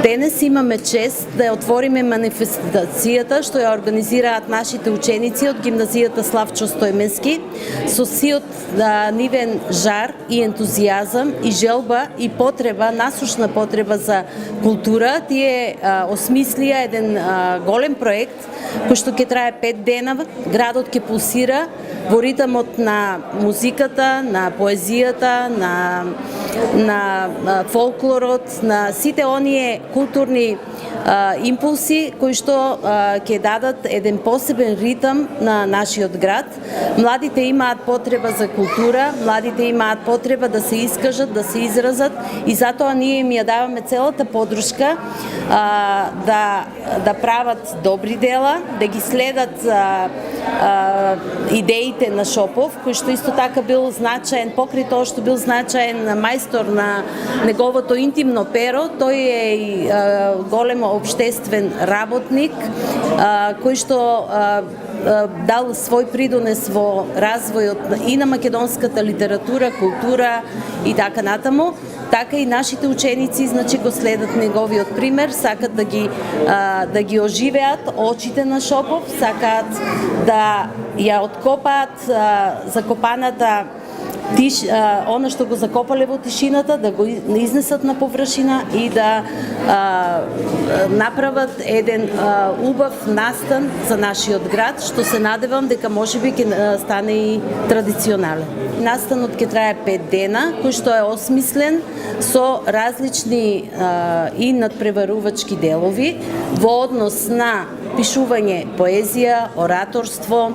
Денес имаме чест да ја отвориме манифестацијата што ја организираат нашите ученици од гимназијата Славчо Стојменски со сиот нивен жар и ентузијазам и желба и потреба, насушна потреба за култура. Тие осмислија еден голем проект кој што ќе трае 5 дена. Градот ќе пулсира во ритмот на музиката, на поезијата, на фолклорот, на сите оние културни импулси кои што ќе дадат еден посебен ритм на нашиот град. Младите имаат потреба за култура, младите имаат потреба да се искажат, да се изразат и затоа ние им ја даваме целата поддршка да прават добри дела, да ги следат идеите на Шопов, кој што исто така бил значаен, покрај тоа што бил значаен мајстор на неговото интимно перо, тој е и голем обштествен работник, кој што дал свој придонес во развојот и на македонската литература, култура и така натаму. Така и нашите ученици, значи, го следат неговиот пример, сакат да ги оживеат очите на Шопов, сакаат да ја откопаат закопаната она што го закопале во тишината, да го изнесат на површина и да направат еден убав настан за нашиот град, што се надевам дека можеби ќе стане и традиционален. Настанот ќе трае 5 дена, кој што е осмислен со различни и надпреварувачки делови во однос на пишување поезија, ораторство,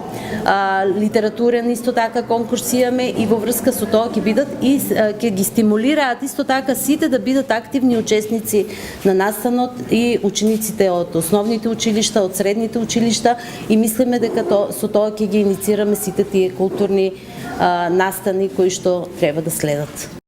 литературен исто така конкурс имаме и во врска со тоа ќе бидат и ќе ги стимулираат исто така сите да бидат активни учесници на настанот и учениците од основните училишта, од средните училишта и мислиме дека со тоа ќе ги иницираме сите тие културни настани кои што треба да следат.